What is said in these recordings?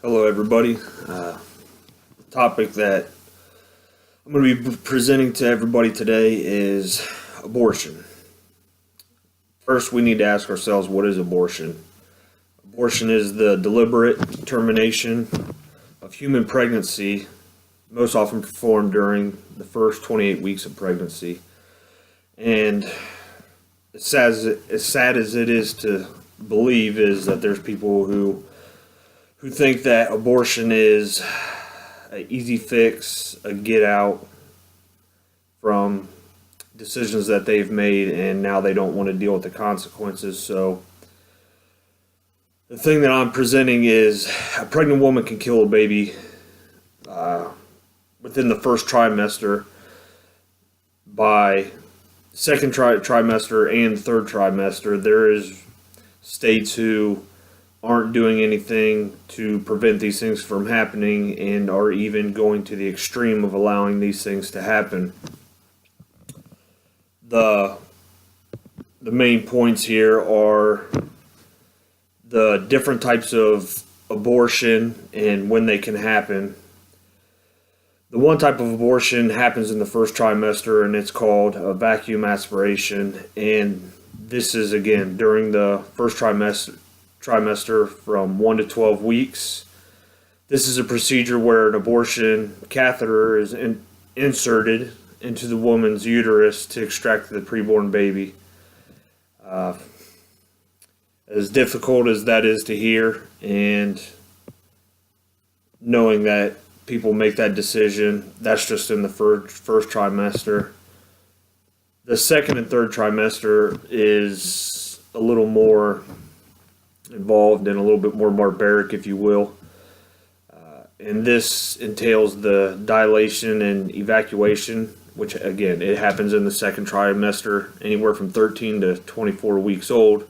Hello, everybody. The topic that I'm going to be presenting to everybody today is abortion. First, we need to ask ourselves, what is abortion? Abortion is the deliberate termination of human pregnancy, most often performed during the first 28 weeks of pregnancy. And as sad as it is to believe, is that there's people who think that abortion is an easy fix, a get out from decisions that they've made, and now they don't want to deal with the consequences. So the thing that I'm presenting is a pregnant woman can kill a baby within the first trimester. By second trimester and third trimester, there is states who aren't doing anything to prevent these things from happening and are even going to the extreme of allowing these things to happen. The main points here are the different types of abortion and when they can happen. The one type of abortion happens in the first trimester, and it's called a vacuum aspiration. And this is, again, during the first trimester from 1 to 12 weeks. This is a procedure where an abortion catheter is inserted into the woman's uterus to extract the preborn baby. As difficult as that is to hear, and knowing that people make that decision, that's just in the first trimester. The second and third trimester is a little more involved and a little bit more barbaric, if you will. And this entails the dilation and evacuation, which, again, it happens in the second trimester, anywhere from 13 to 24 weeks old.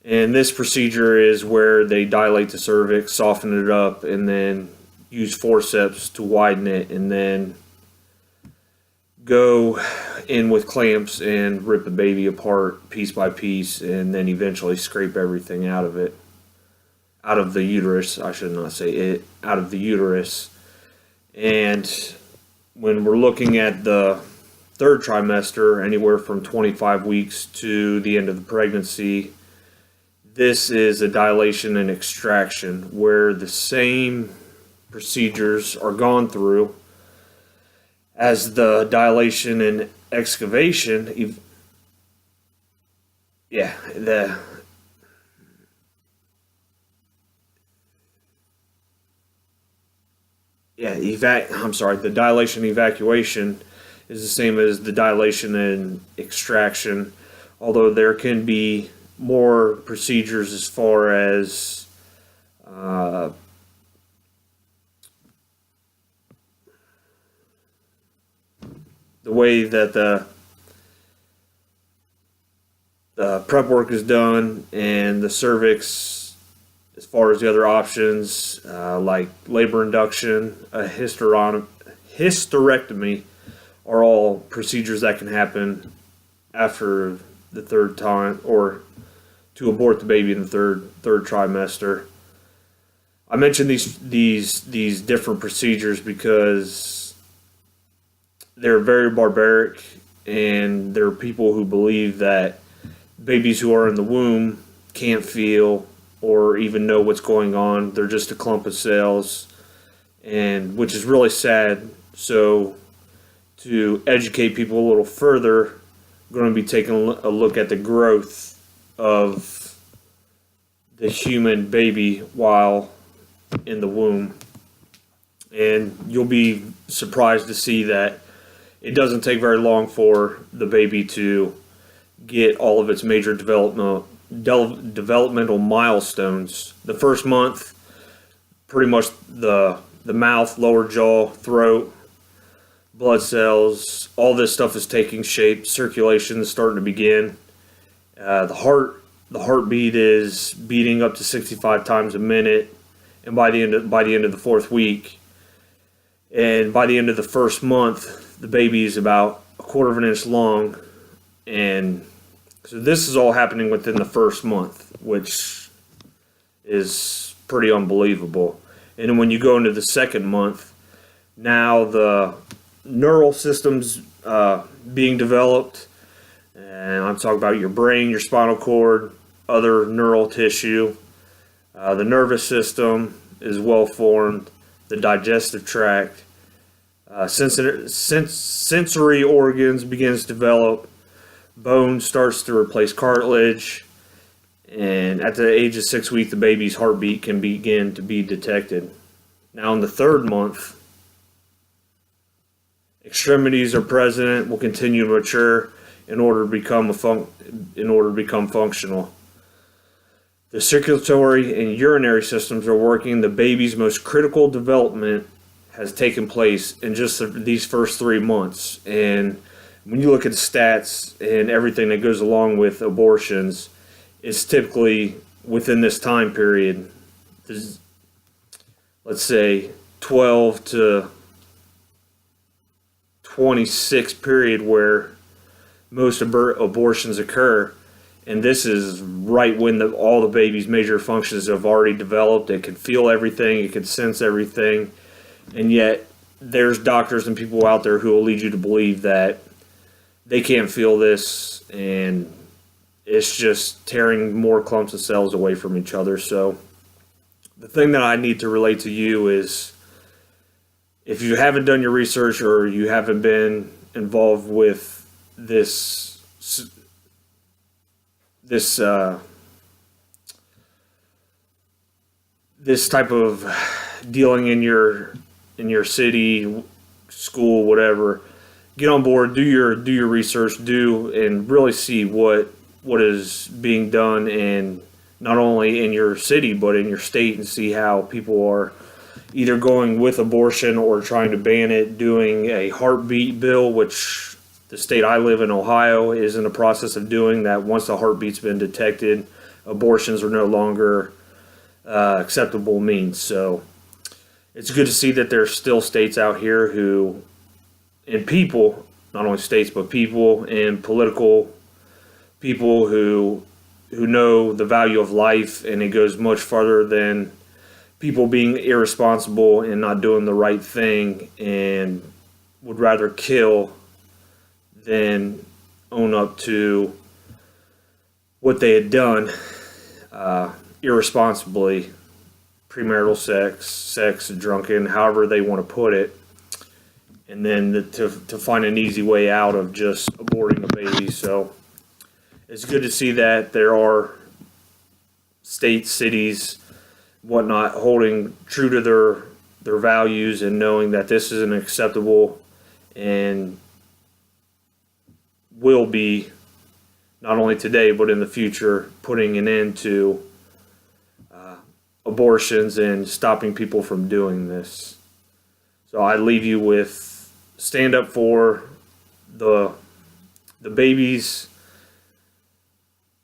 And this procedure is where they dilate the cervix, soften it up, and then use forceps to widen it, and then go in with clamps and rip the baby apart piece by piece, and then eventually scrape everything out of it. Out of the uterus, I should not say it, out of the uterus. And when we're looking at the third trimester, anywhere from 25 weeks to the end of the pregnancy, this is a dilation and extraction where the same procedures are gone through as the dilation and excavation. The dilation and evacuation is the same as the dilation and extraction, although there can be more procedures as far as the way that the prep work is done, and the cervix, as far as the other options, like labor induction, a hysterectomy, are all procedures that can happen after the third time, or to abort the baby in the third trimester. I mentioned these different procedures because they're very barbaric, and there are people who believe that babies who are in the womb can't feel or even know what's going on. They're just a clump of cells, and which is really sad. So to educate people a little further, I'm going to be taking a look at the growth of the human baby while in the womb. And you'll be surprised to see that it doesn't take very long for the baby to get all of its major developmental milestones. The first month, pretty much the mouth, lower jaw, throat, blood cells, all this stuff is taking shape. Circulation is starting to begin. The heartbeat is beating up to 65 times a minute, and by the end of the fourth week, and by the end of the first month, the baby is about a quarter of an inch long. And so this is all happening within the first month, which is pretty unbelievable. And then when you go into the second month, now the neural systems being developed, and I'm talking about your brain, your spinal cord, other neural tissue. The nervous system is well formed, the digestive tract, sensory organs begins to develop, bone starts to replace cartilage, and at the age of 6 weeks, the baby's heartbeat can begin to be detected. Now in the third month, extremities are present, will continue to mature in order to become functional. The circulatory and urinary systems are working. The baby's most critical development has taken place in just these first 3 months. And when you look at the stats and everything that goes along with abortions, it's typically within this time period, let's say 12 to 26 period where most abortions occur. And this is right when all the baby's major functions have already developed. It can feel everything, it can sense everything, and yet there's doctors and people out there who will lead you to believe that they can't feel this, and it's just tearing more clumps of cells away from each other. So the thing that I need to relate to you is, if you haven't done your research or you haven't been involved with this type of dealing in your city, school, whatever, get on board, do your research, and really see what is being done, and not only in your city but in your state, and see how people are either going with abortion or trying to ban it, doing a heartbeat bill, which the state I live in, Ohio, is in the process of doing that. Once the heartbeat's been detected, abortions are no longer acceptable means. So it's good to see that there's still states out here who, and people, not only states, but people and political people who know the value of life, and it goes much farther than people being irresponsible and not doing the right thing and would rather kill than own up to what they had done irresponsibly, premarital sex, drunken, however they want to put it, and then to find an easy way out of just aborting a baby. So it's good to see that there are states, cities, whatnot, holding true to their values and knowing that this isn't acceptable and will be, not only today but in the future, putting an end to abortions and stopping people from doing this. So I leave you with, stand up for the babies,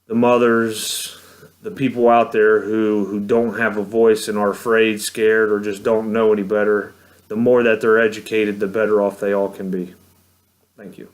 the mothers, the people out there who don't have a voice and are afraid, scared, or just don't know any better. The more that they're educated, the better off they all can be. Thank you.